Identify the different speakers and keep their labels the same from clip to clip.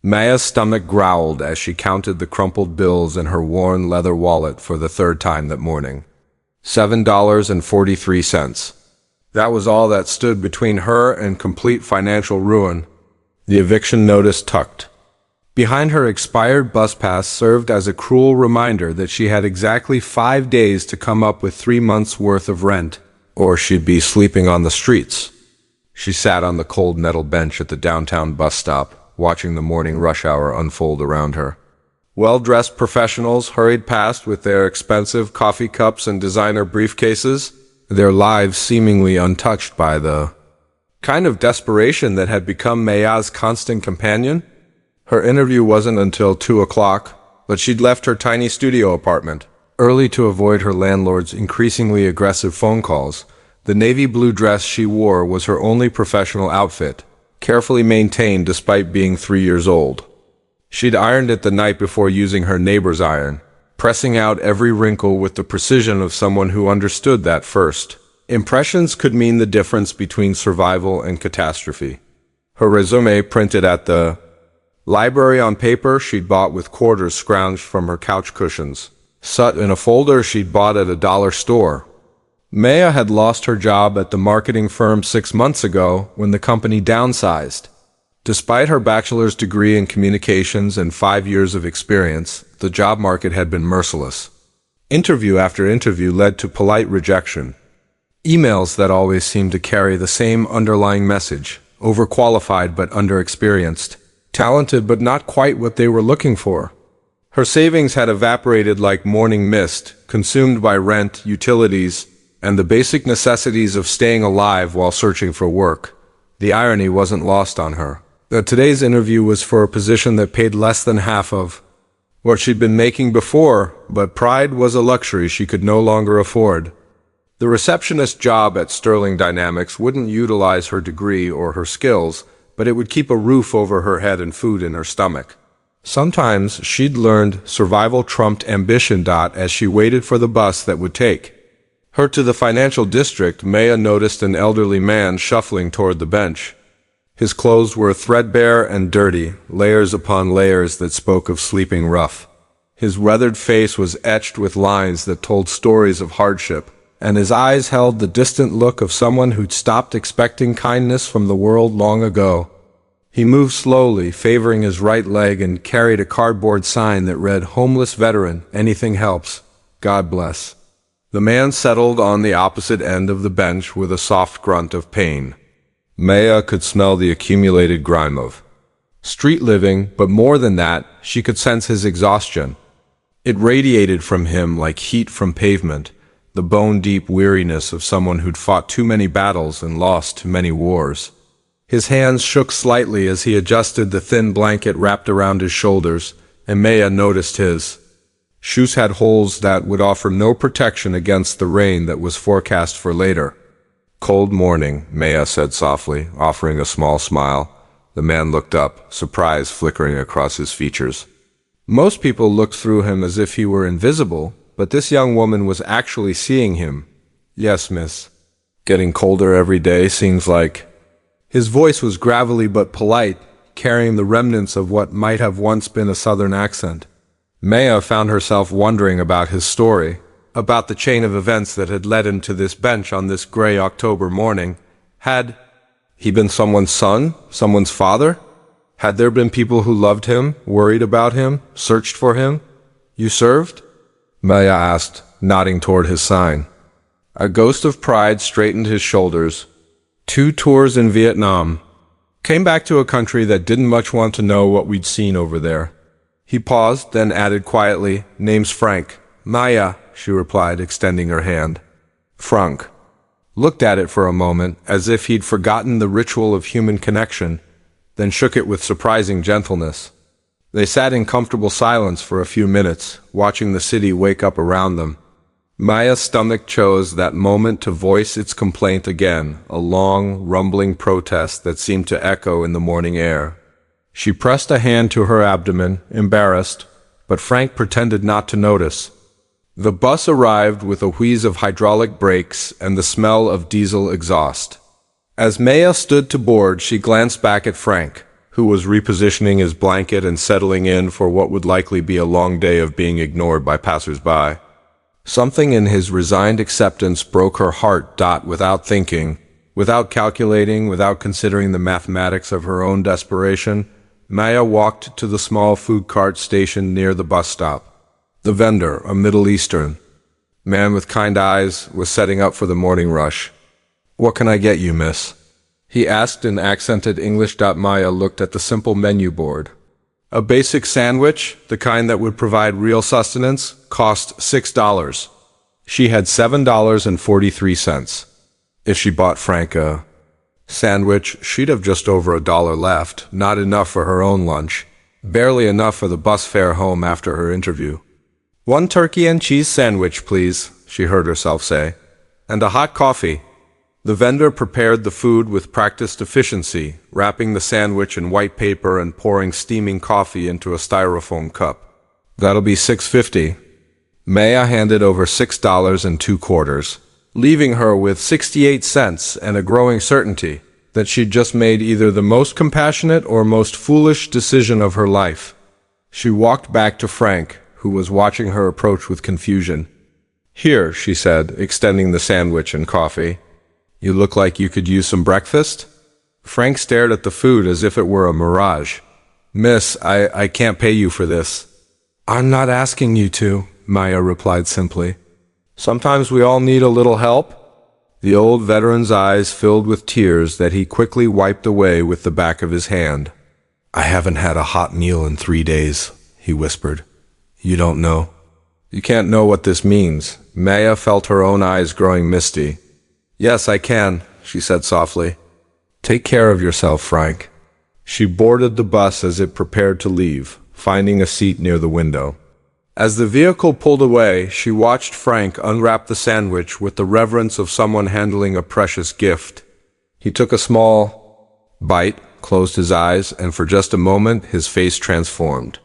Speaker 1: Maya's stomach growled as she counted the crumpled bills in her worn leather wallet for the third time that morning. $7.43. That was all that stood between her and complete financial ruin. The eviction notice tucked behind her expired bus pass served as a cruel reminder that she had exactly 5 days to come up with 3 months' worth of rent, or she'd be sleeping on the streets. She sat on the cold metal bench at the downtown bus stop, watching the morning rush hour unfold around her. Well-dressed professionals hurried past with their expensive coffee cups and designer briefcases, their lives seemingly untouched by the kind of desperation that had become Maya's constant companion. Her interview wasn't until 2 o'clock, but she'd left her tiny studio apartment early to avoid her landlord's increasingly aggressive phone calls. The navy blue dress she wore was her only professional outfit, carefully maintained despite being 3 years old. She'd ironed it the night before using her neighbor's iron, pressing out every wrinkle with the precision of someone who understood that first impressions could mean the difference between survival and catastrophe. Her resume printed at the library on paper she'd bought with quarters scrounged from her couch cushions, set in a folder she'd bought at a dollar store. Maya had lost her job at the marketing firm 6 months ago when the company downsized. Despite her bachelor's degree in communications and 5 years of experience, the job market had been merciless. Interview after interview led to polite rejection. Emails that always seemed to carry the same underlying message: overqualified but underexperienced, talented but not quite what they were looking for. Her savings had evaporated like morning mist, consumed by rent, utilities, and the basic necessities of staying alive while searching for work. The irony wasn't lost on her that today's interview was for a position that paid less than half of what she'd been making before, but pride was a luxury she could no longer afford. The receptionist job at Sterling Dynamics wouldn't utilize her degree or her skills, but it would keep a roof over her head and food in her stomach. Sometimes she'd learned survival trumped ambition. As she waited for the bus that would take her to the financial district, Maya noticed an elderly man shuffling toward the bench. His clothes were threadbare and dirty, layers upon layers that spoke of sleeping rough. His weathered face was etched with lines that told stories of hardship, and his eyes held the distant look of someone who'd stopped expecting kindness from the world long ago. He moved slowly, favoring his right leg, and carried a cardboard sign that read, "Homeless veteran, anything helps. God bless." The man settled on the opposite end of the bench with a soft grunt of pain. Maya could smell the accumulated grime of street living, but more than that, she could sense his exhaustion. It radiated from him like heat from pavement, the bone-deep weariness of someone who'd fought too many battles and lost too many wars. His hands shook slightly as he adjusted the thin blanket wrapped around his shoulders, and Maya noticed his shoes had holes that would offer no protection against the rain that was forecast for later. "Cold morning," Maya said softly, offering a small smile. The man looked up, surprise flickering across his features. Most people looked through him as if he were invisible, but this young woman was actually seeing him. "Yes, miss. Getting colder every day, seems like." His voice was gravelly but polite, carrying the remnants of what might have once been a southern accent. Maya found herself wondering about his story, about the chain of events that had led him to this bench on this gray October morning. Had he been someone's son, someone's father? Had there been people who loved him, worried about him, searched for him? "You served?" Maya asked, nodding toward his sign. A ghost of pride straightened his shoulders. 2 tours in Vietnam. Came back to a country that didn't much want to know what we'd seen over there. He paused, then added quietly, "Name's Frank." "Maya," she replied, extending her hand. Frank looked at it for a moment, as if he'd forgotten the ritual of human connection, then shook it with surprising gentleness. They sat in comfortable silence for a few minutes, watching the city wake up around them. Maya's stomach chose that moment to voice its complaint again, a long, rumbling protest that seemed to echo in the morning air. She pressed a hand to her abdomen, embarrassed, but Frank pretended not to notice. The bus arrived with a wheeze of hydraulic brakes and the smell of diesel exhaust. As Maya stood to board, she glanced back at Frank, who was repositioning his blanket and settling in for what would likely be a long day of being ignored by passers-by. Something in his resigned acceptance broke her heart. Without thinking, without calculating, without considering the mathematics of her own desperation, Maya walked to the small food cart station near the bus stop. The vendor, a Middle Eastern man with kind eyes, was setting up for the morning rush. "What can I get you, miss?" he asked in accented English. Maya looked at the simple menu board. A basic sandwich, the kind that would provide real sustenance, cost $6. She had $7.43. If she bought Frank a sandwich, she'd have just over $1 left, not enough for her own lunch, barely enough for the bus fare home after her interview. "One turkey and cheese sandwich, please," she heard herself say, "and a hot coffee." The vendor prepared the food with practiced efficiency, wrapping the sandwich in white paper and pouring steaming coffee into a styrofoam cup. "That'll be $6.50. Maya handed over $6.25, leaving her with 68 cents and a growing certainty that she'd just made either the most compassionate or most foolish decision of her life. She walked back to Frank, who was watching her approach with confusion. "Here," she said, extending the sandwich and coffee. "You look like you could use some breakfast?" Frank stared at the food as if it were a mirage. "Miss, I can't pay you for this." "I'm not asking you to," Maya replied simply. "Sometimes we all need a little help." The old veteran's eyes filled with tears that he quickly wiped away with the back of his hand. "I haven't had a hot meal in 3 days," he whispered. "You don't know?" "You can't know what this means." Maya felt her own eyes growing misty. "Yes, I can," she said softly. "Take care of yourself, Frank." She boarded the bus as it prepared to leave, finding a seat near the window. As the vehicle pulled away, she watched Frank unwrap the sandwich with the reverence of someone handling a precious gift. He took a small bite, closed his eyes, and for just a moment his face transformed.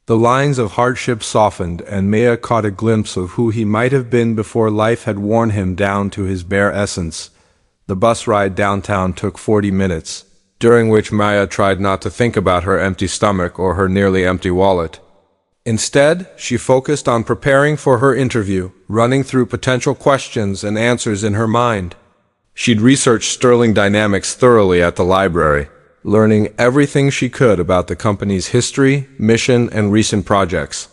Speaker 1: The lines of hardship softened, and Maya caught a glimpse of who he might have been before life had worn him down to his bare essence. The bus ride downtown took 40 minutes, during which Maya tried not to think about her empty stomach or her nearly empty wallet. Instead, she focused on preparing for her interview, running through potential questions and answers in her mind. She'd researched Sterling Dynamics thoroughly at the library, learning everything she could about the company's history, mission, and recent projects.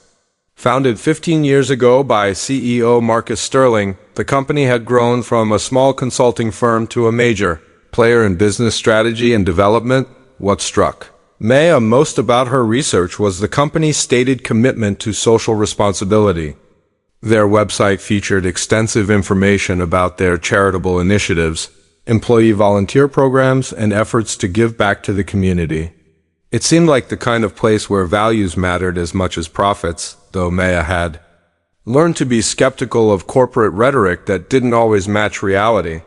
Speaker 1: Founded 15 years ago by CEO Marcus Sterling, the company had grown from a small consulting firm to a major player in business strategy and development. What struck Maya most about her research was the company's stated commitment to social responsibility. Their website featured extensive information about their charitable initiatives, employee volunteer programs, and efforts to give back to the community. It seemed like the kind of place where values mattered as much as profits, though Maya had learned to be skeptical of corporate rhetoric that didn't always match reality.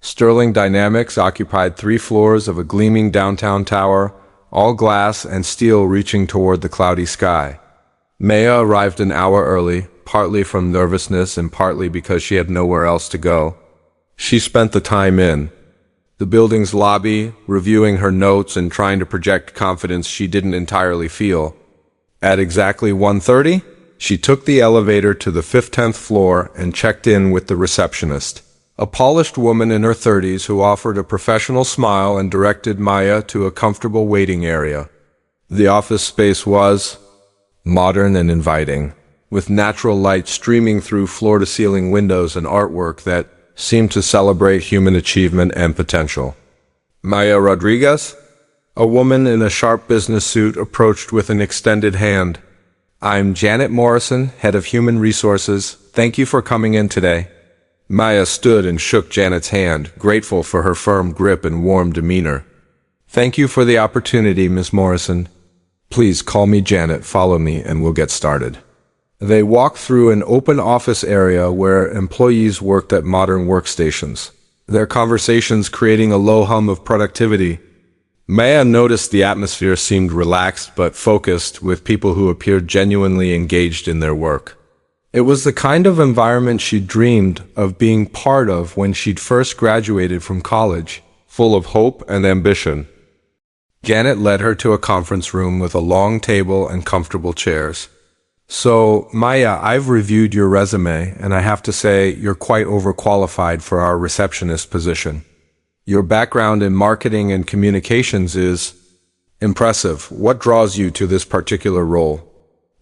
Speaker 1: Sterling Dynamics occupied 3 floors of a gleaming downtown tower, all glass and steel reaching toward the cloudy sky. Maya arrived an hour early, partly from nervousness and partly because she had nowhere else to go. She spent the time in the building's lobby, reviewing her notes and trying to project confidence she didn't entirely feel. At exactly 1:30, she took the elevator to the 10th floor and checked in with the receptionist, a polished woman in her 30s who offered a professional smile and directed Maya to a comfortable waiting area. The office space was modern and inviting, with natural light streaming through floor-to-ceiling windows and artwork that seemed to celebrate human achievement and potential. Maya Rodriguez, a woman in a sharp business suit, approached with an extended hand. "I'm Janet Morrison, head of human resources. Thank you for coming in today." Maya stood and shook Janet's hand, grateful for her firm grip and warm demeanor. "Thank you for the opportunity, Miss Morrison. Please call me Janet, follow me, and we'll get started." They walked through an open office area where employees worked at modern workstations, their conversations creating a low hum of productivity. Maya noticed the atmosphere seemed relaxed but focused, with people who appeared genuinely engaged in their work. It was the kind of environment she'd dreamed of being part of when she'd first graduated from college, full of hope and ambition. Janet led her to a conference room with a long table and comfortable chairs. So, Maya, I've reviewed your resume, and I have to say you're quite overqualified for our receptionist position. Your background in marketing and communications is impressive. What draws you to this particular role?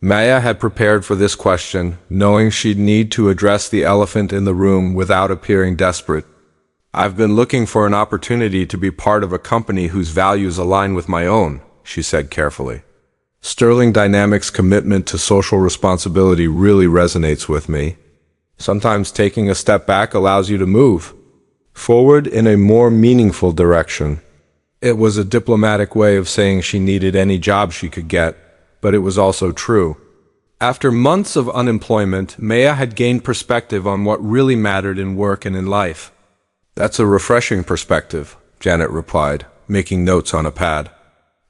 Speaker 1: Maya had prepared for this question, knowing she'd need to address the elephant in the room without appearing desperate. I've been looking for an opportunity to be part of a company whose values align with my own, she said carefully. Sterling Dynamics' commitment to social responsibility really resonates with me. Sometimes taking a step back allows you to move forward in a more meaningful direction. It was a diplomatic way of saying she needed any job she could get, but it was also true. After months of unemployment, Maya had gained perspective on what really mattered in work and in life. That's a refreshing perspective, Janet replied, making notes on a pad.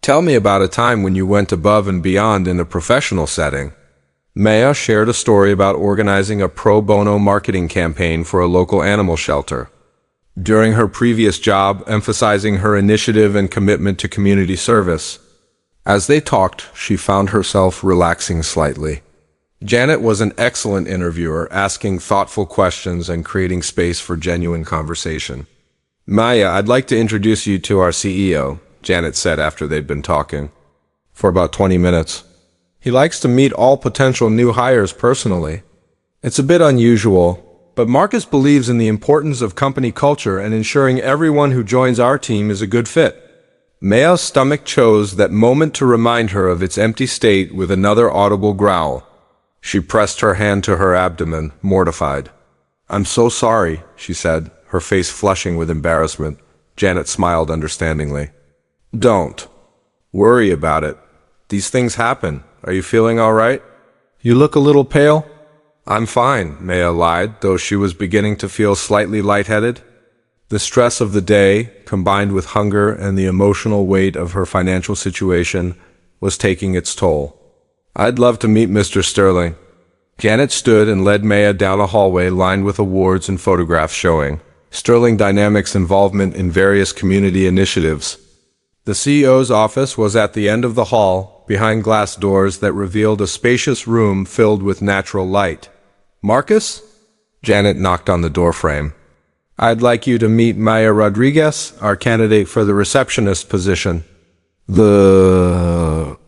Speaker 1: Tell me about a time when you went above and beyond in a professional setting. Maya shared a story about organizing a pro bono marketing campaign for a local animal shelter. During her previous job, emphasizing her initiative and commitment to community service. As they talked, she found herself relaxing slightly. Janet was an excellent interviewer, asking thoughtful questions and creating space for genuine conversation. Maya, I'd like to introduce you to our CEO, Janet said after they'd been talking for about 20 minutes. He likes to meet all potential new hires personally. It's a bit unusual, but Marcus believes in the importance of company culture and ensuring everyone who joins our team is a good fit. Maya's stomach chose that moment to remind her of its empty state with another audible growl. She pressed her hand to her abdomen, mortified. I'm so sorry, she said, her face flushing with embarrassment. Janet smiled understandingly. Don't worry about it. These things happen. Are you feeling all right? You look a little pale. I'm fine, Maya lied, though she was beginning to feel slightly lightheaded. The stress of the day, combined with hunger and the emotional weight of her financial situation, was taking its toll. I'd love to meet Mr. Sterling. Janet stood and led Maya down a hallway lined with awards and photographs showing Sterling Dynamics' involvement in various community initiatives. The CEO's office was at the end of the hall, behind glass doors that revealed a spacious room filled with natural light. Marcus? Janet knocked on the doorframe. I'd like you to meet Maya Rodriguez, our candidate for the receptionist position. The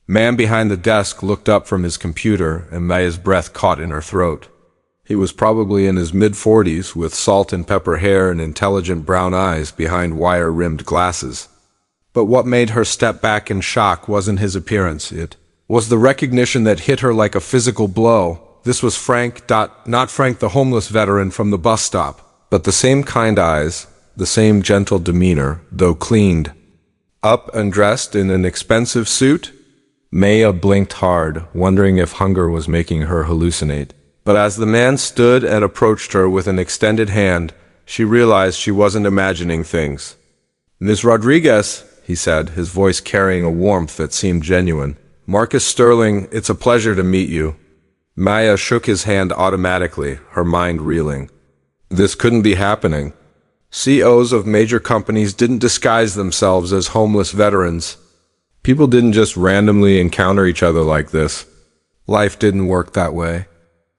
Speaker 1: man behind the desk looked up from his computer, and Maya's breath caught in her throat. He was probably in his mid-40s, with salt and pepper hair and intelligent brown eyes behind wire-rimmed glasses. But what made her step back in shock wasn't his appearance. It was the recognition that hit her like a physical blow. This was not Frank the homeless veteran from the bus stop, but the same kind eyes, the same gentle demeanor, though cleaned up and dressed in an expensive suit. Maya blinked hard, wondering if hunger was making her hallucinate. But as the man stood and approached her with an extended hand, she realized she wasn't imagining things. Ms. Rodriguez, he said, his voice carrying a warmth that seemed genuine. Marcus Sterling, it's a pleasure to meet you. Maya shook his hand automatically, her mind reeling. This couldn't be happening. CEOs of major companies didn't disguise themselves as homeless veterans. People didn't just randomly encounter each other like this. Life didn't work that way.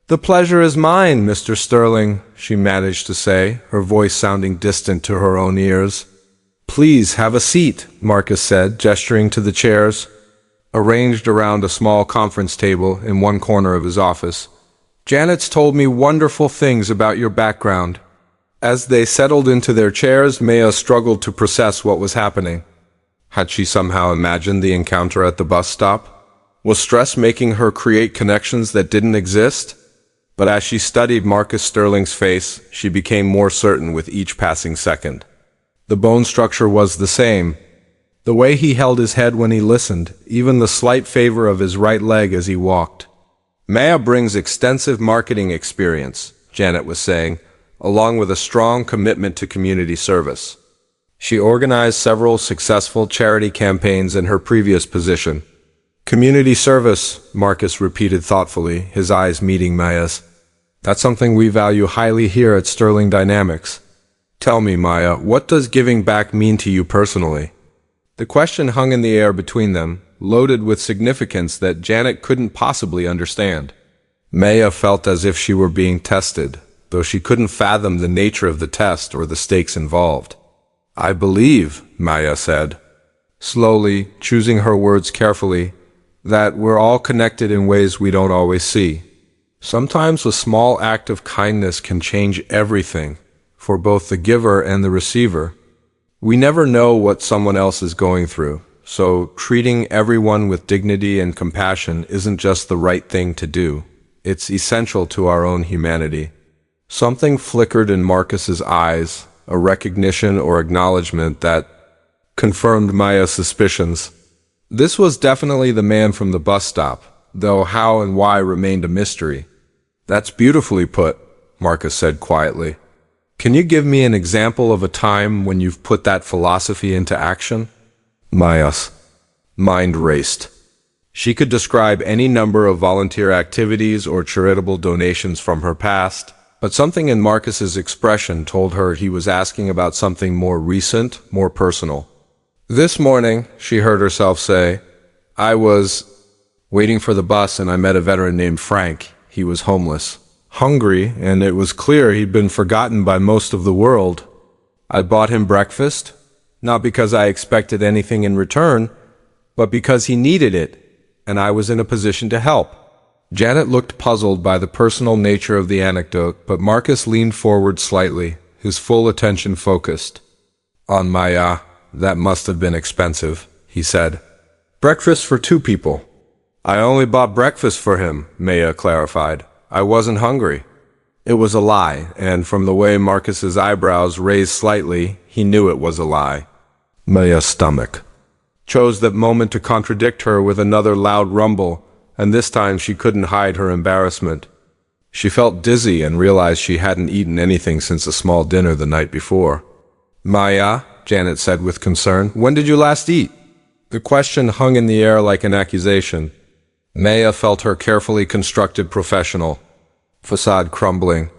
Speaker 1: The pleasure is mine, Mr. Sterling, she managed to say, her voice sounding distant to her own ears. Please have a seat, Marcus said, gesturing to the chairs, arranged around a small conference table in one corner of his office. Janet's told me wonderful things about your background. As they settled into their chairs, Maya struggled to process what was happening. Had she somehow imagined the encounter at the bus stop? Was stress making her create connections that didn't exist? But as she studied Marcus Sterling's face, she became more certain with each passing second. The bone structure was the same. The way he held his head when he listened, even the slight favor of his right leg as he walked. Maya brings extensive marketing experience, Janet was saying, along with a strong commitment to community service. She organized several successful charity campaigns in her previous position. Community service, Marcus repeated thoughtfully, his eyes meeting Maya's. That's something we value highly here at Sterling Dynamics. Tell me, Maya, what does giving back mean to you personally? The question hung in the air between them, loaded with significance that Janet couldn't possibly understand. Maya felt as if she were being tested, though she couldn't fathom the nature of the test or the stakes involved. "I believe," Maya said, slowly, choosing her words carefully, "that we're all connected in ways we don't always see. Sometimes a small act of kindness can change everything, for both the giver and the receiver. We never know what someone else is going through, so treating everyone with dignity and compassion isn't just the right thing to do. It's essential to our own humanity." Something flickered in Marcus's eyes, a recognition or acknowledgement that confirmed Maya's suspicions. This was definitely the man from the bus stop, though how and why remained a mystery. "That's beautifully put," Marcus said quietly. "Can you give me an example of a time when you've put that philosophy into action?" Maya's mind raced. She could describe any number of volunteer activities or charitable donations from her past, but something in Marcus's expression told her he was asking about something more recent, more personal. "This morning," she heard herself say, "I was waiting for the bus and I met a veteran named Frank. He was homeless, hungry, and it was clear he'd been forgotten by most of the world. I bought him breakfast, not because I expected anything in return, but because he needed it, and I was in a position to help." Janet looked puzzled by the personal nature of the anecdote, but Marcus leaned forward slightly, his full attention focused. "On Maya, that must have been expensive," he said. "Breakfast for 2 people. I only bought breakfast for him," Maya clarified. "I wasn't hungry." It was a lie, and from the way Marcus's eyebrows raised slightly, he knew it was a lie. Maya's stomach chose that moment to contradict her with another loud rumble, and this time she couldn't hide her embarrassment. She felt dizzy and realized she hadn't eaten anything since a small dinner the night before. "Maya," Janet said with concern, "when did you last eat?" The question hung in the air like an accusation. Maya felt her carefully constructed professional facade crumbling.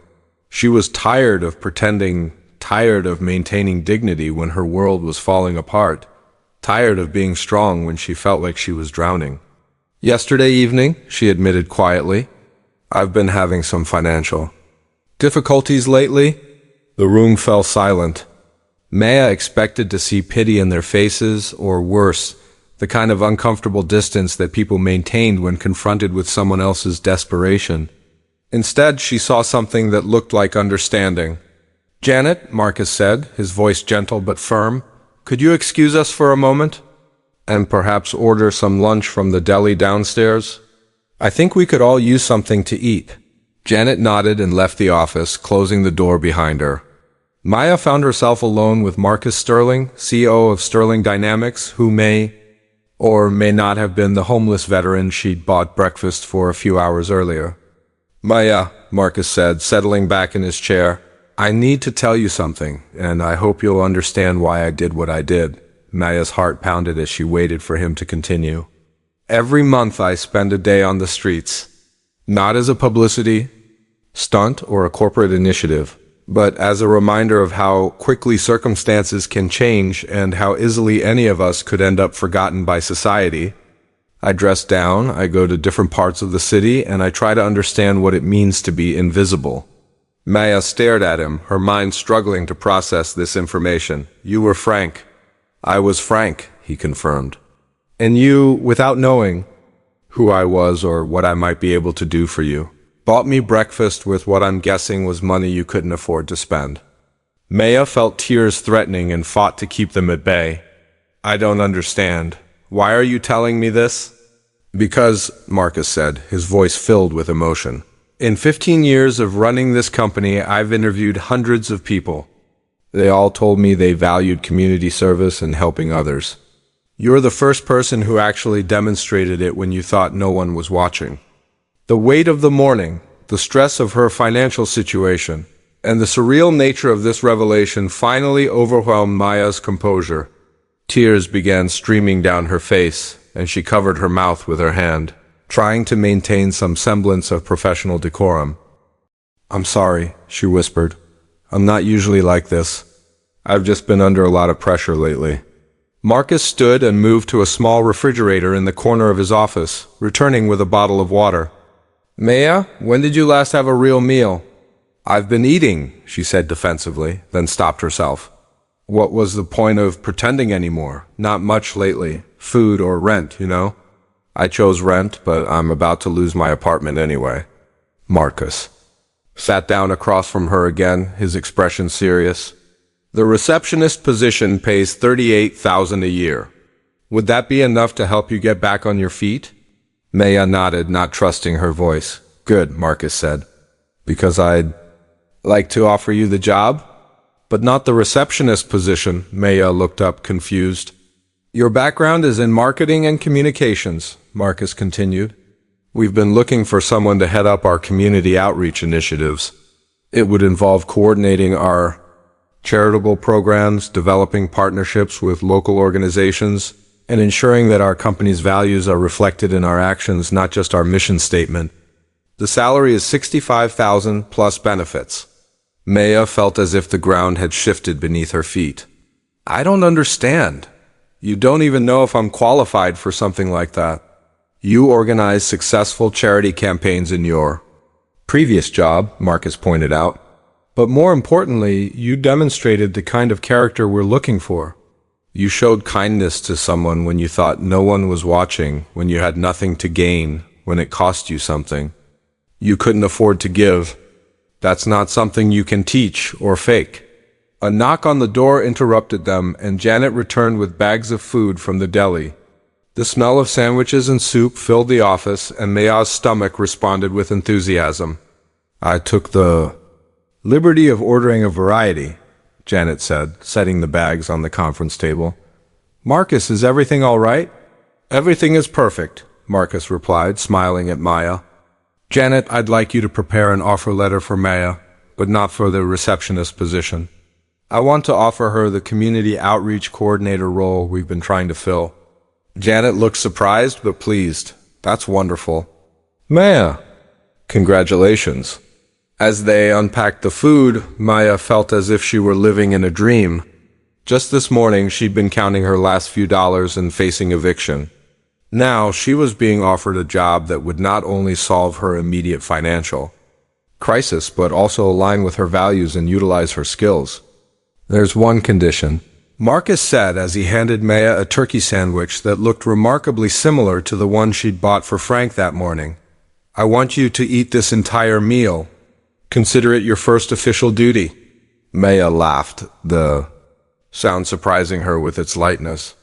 Speaker 1: She was tired of pretending, tired of maintaining dignity when her world was falling apart, tired of being strong when she felt like she was drowning. "Yesterday evening," she admitted quietly. "I've been having some financial difficulties lately." The room fell silent. Maya expected to see pity in their faces, or worse, the kind of uncomfortable distance that people maintained when confronted with someone else's desperation. Instead, she saw something that looked like understanding. "Janet," Marcus said, his voice gentle but firm, "could you excuse us for a moment? And perhaps order some lunch from the deli downstairs? I think we could all use something to eat." Janet nodded and left the office, closing the door behind her. Maya found herself alone with Marcus Sterling, CEO of Sterling Dynamics, who may or may not have been the homeless veteran she'd bought breakfast for a few hours earlier. "Maya," Marcus said, settling back in his chair, "I need to tell you something, and I hope you'll understand why I did what I did." Maya's heart pounded as she waited for him to continue. "Every month I spend a day on the streets, not as a publicity stunt or a corporate initiative, but as a reminder of how quickly circumstances can change and how easily any of us could end up forgotten by society. I dress down, I go to different parts of the city, and I try to understand what it means to be invisible." Maya stared at him, her mind struggling to process this information. "You were Frank." "I was Frank," he confirmed. "And you, without knowing who I was or what I might be able to do for you, bought me breakfast with what I'm guessing was money you couldn't afford to spend." Maya felt tears threatening and fought to keep them at bay. "I don't understand. Why are you telling me this?" "Because," Marcus said, his voice filled with emotion, "in 15 years of running this company, I've interviewed hundreds of people. They all told me they valued community service and helping others. You're the first person who actually demonstrated it when you thought no one was watching." The weight of the morning, the stress of her financial situation, and the surreal nature of this revelation finally overwhelmed Maya's composure. Tears began streaming down her face, and she covered her mouth with her hand, trying to maintain some semblance of professional decorum. "I'm sorry," she whispered. "I'm not usually like this. I've just been under a lot of pressure lately." Marcus stood and moved to a small refrigerator in the corner of his office, returning with a bottle of water. Maya, when did you last have a real meal? I've been eating, she said defensively, then stopped herself. What was the point of pretending anymore? Not much lately. Food or rent, you know? I chose rent, but I'm about to lose my apartment anyway. Marcus sat down across from her again, his expression serious. The receptionist position pays $38,000 a year. Would that be enough to help you get back on your feet? Maya nodded, not trusting her voice. Good, Marcus said. Because I'd like to offer you the job? But not the receptionist position, Maya looked up, confused. Your background is in marketing and communications, Marcus continued. We've been looking for someone to head up our community outreach initiatives. It would involve coordinating our charitable programs, developing partnerships with local organizations, and ensuring that our company's values are reflected in our actions, not just our mission statement. The salary is $65,000 plus benefits. Maya felt as if the ground had shifted beneath her feet. I don't understand. You don't even know if I'm qualified for something like that. You organized successful charity campaigns in your previous job, Marcus pointed out. But more importantly, you demonstrated the kind of character we're looking for. You showed kindness to someone when you thought no one was watching, when you had nothing to gain, when it cost you something. You couldn't afford to give. That's not something you can teach or fake. A knock on the door interrupted them, and Janet returned with bags of food from the deli. The smell of sandwiches and soup filled the office, and Maya's stomach responded with enthusiasm. I took the liberty of ordering a variety, Janet said, setting the bags on the conference table. Marcus, is everything all right? Everything is perfect, Marcus replied, smiling at Maya. Janet, I'd like you to prepare an offer letter for Maya, but not for the receptionist position. I want to offer her the community outreach coordinator role we've been trying to fill. Janet looked surprised but pleased. That's wonderful. Maya, congratulations. As they unpacked the food, Maya felt as if she were living in a dream. Just this morning, she'd been counting her last few dollars and facing eviction. Now, she was being offered a job that would not only solve her immediate financial crisis, but also align with her values and utilize her skills. There's one condition, Marcus said as he handed Maya a turkey sandwich that looked remarkably similar to the one she'd bought for Frank that morning. I want you to eat this entire meal. Consider it your first official duty. Maya laughed, the sound surprising her with its lightness.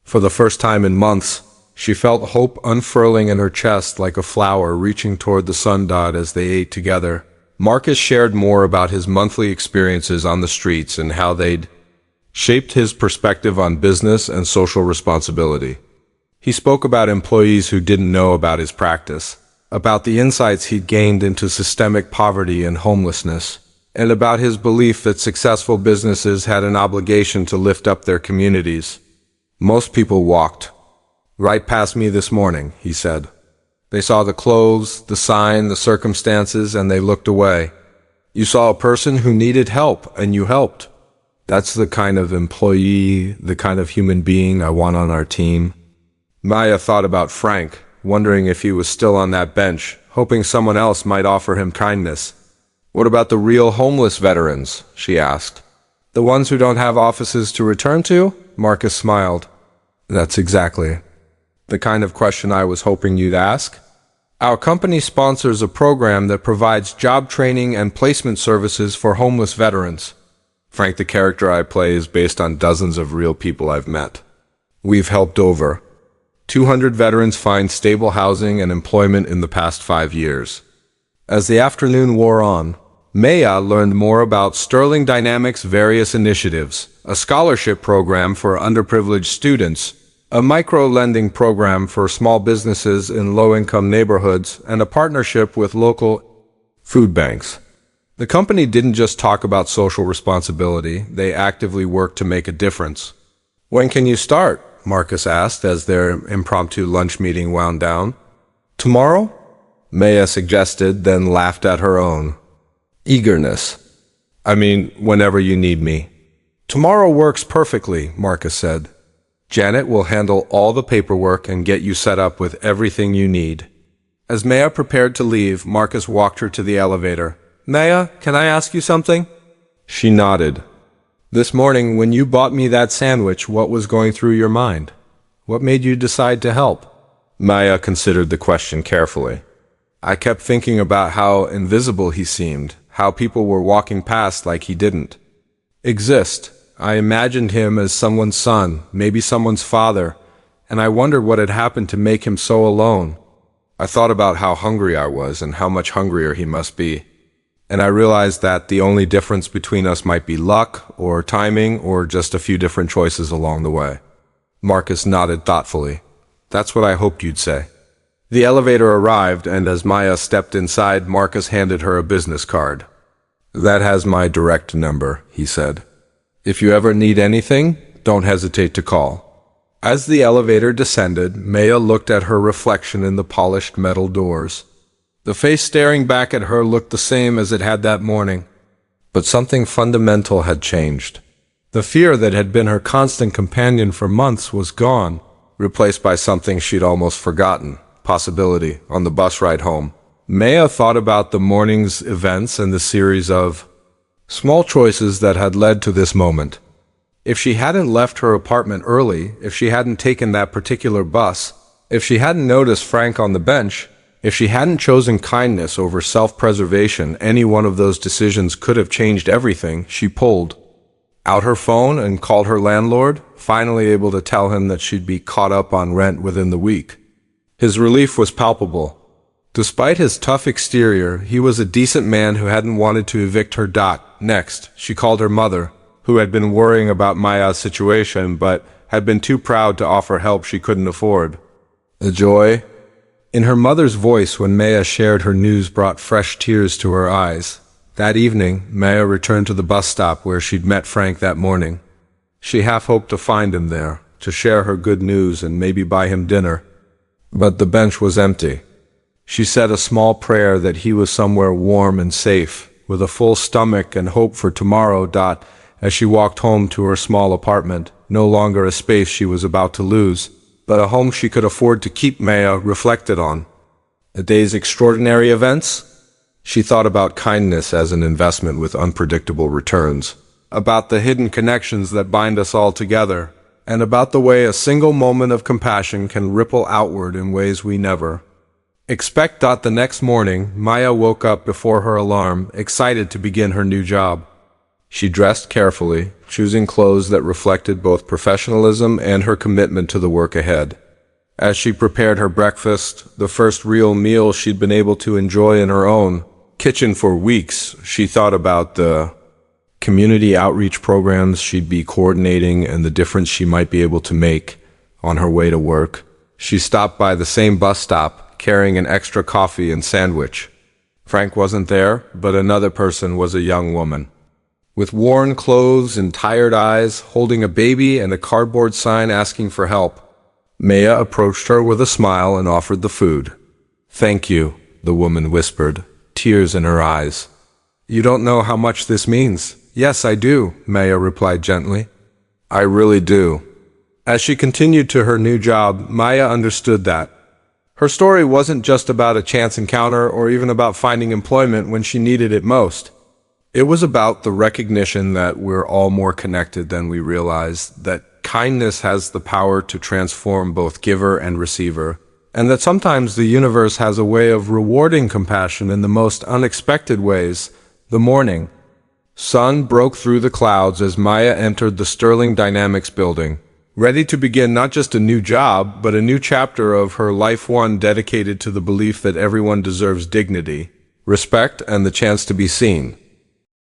Speaker 1: For the first time in months, she felt hope unfurling in her chest like a flower reaching toward the sun as they ate together. Marcus shared more about his monthly experiences on the streets and how they'd shaped his perspective on business and social responsibility. He spoke about employees who didn't know about his practice, about the insights he'd gained into systemic poverty and homelessness, and about his belief that successful businesses had an obligation to lift up their communities. Most people walked right past me this morning, he said. They saw the clothes, the sign, the circumstances, and they looked away. You saw a person who needed help, and you helped. That's the kind of employee, the kind of human being I want on our team. Maya thought about Frank, wondering if he was still on that bench, hoping someone else might offer him kindness. What about the real homeless veterans? She asked. The ones who don't have offices to return to? Marcus smiled. That's exactly the kind of question I was hoping you'd ask. Our company sponsors a program that provides job training and placement services for homeless veterans. Frank, the character I play, is based on dozens of real people I've met. We've helped over 200 veterans find stable housing and employment in the past 5 years. As the afternoon wore on, Maya learned more about Sterling Dynamics' various initiatives, a scholarship program for underprivileged students, a micro-lending program for small businesses in low-income neighborhoods, and a partnership with local food banks. The company didn't just talk about social responsibility, they actively worked to make a difference. When can you start? Marcus asked as their impromptu lunch meeting wound down. Tomorrow? Maya suggested, then laughed at her own eagerness. I mean, whenever you need me. Tomorrow works perfectly, Marcus said. Janet will handle all the paperwork and get you set up with everything you need." As Maya prepared to leave, Marcus walked her to the elevator. "Maya, can I ask you something?" She nodded. "This morning, when you bought me that sandwich, what was going through your mind? What made you decide to help?" Maya considered the question carefully. "I kept thinking about how invisible he seemed, how people were walking past like he didn't exist. I imagined him as someone's son, maybe someone's father, and I wondered what had happened to make him so alone. I thought about how hungry I was and how much hungrier he must be. And I realized that the only difference between us might be luck, or timing, or just a few different choices along the way." Marcus nodded thoughtfully. "That's what I hoped you'd say." The elevator arrived, and as Maya stepped inside, Marcus handed her a business card. "That has my direct number," he said. "If you ever need anything, don't hesitate to call." As the elevator descended, Maya looked at her reflection in the polished metal doors. The face staring back at her looked the same as it had that morning, but something fundamental had changed. The fear that had been her constant companion for months was gone, replaced by something she'd almost forgotten: possibility. On the bus ride home, Maya thought about the morning's events and the series of small choices that had led to this moment. If she hadn't left her apartment early, if she hadn't taken that particular bus, if she hadn't noticed Frank on the bench, if she hadn't chosen kindness over self-preservation, any one of those decisions could have changed everything. She pulled out her phone and called her landlord, finally able to tell him that she'd be caught up on rent within the week. His relief was palpable. Despite his tough exterior, he was a decent man who hadn't wanted to evict her. Next, she called her mother, who had been worrying about Maya's situation but had been too proud to offer help she couldn't afford. The joy in her mother's voice when Maya shared her news brought fresh tears to her eyes. That evening, Maya returned to the bus stop where she'd met Frank that morning. She half hoped to find him there, to share her good news and maybe buy him dinner. But the bench was empty. She said a small prayer that he was somewhere warm and safe, with a full stomach and hope for tomorrow. As she walked home to her small apartment, no longer a space she was about to lose, but a home she could afford to keep. Maya reflected on a day's extraordinary events. She thought about kindness as an investment with unpredictable returns, about the hidden connections that bind us all together, and about the way a single moment of compassion can ripple outward in ways we never expect. The next morning, Maya woke up before her alarm, excited to begin her new job. She dressed carefully, choosing clothes that reflected both professionalism and her commitment to the work ahead. As she prepared her breakfast, the first real meal she'd been able to enjoy in her own kitchen for weeks, she thought about the community outreach programs she'd be coordinating and the difference she might be able to make on her way to work. She stopped by the same bus stop, carrying an extra coffee and sandwich. Frank wasn't there, but another person was a young woman, with worn clothes and tired eyes, holding a baby and a cardboard sign asking for help. Maya approached her with a smile and offered the food. "Thank you," the woman whispered, tears in her eyes. "You don't know how much this means." "Yes, I do," Maya replied gently. "I really do." As she continued to her new job, Maya understood that her story wasn't just about a chance encounter or even about finding employment when she needed it most. It was about the recognition that we're all more connected than we realize, that kindness has the power to transform both giver and receiver, and that sometimes the universe has a way of rewarding compassion in the most unexpected ways. The morning sun broke through the clouds as Maya entered the Sterling Dynamics building, ready to begin not just a new job, but a new chapter of her life, one dedicated to the belief that everyone deserves dignity, respect, and the chance to be seen.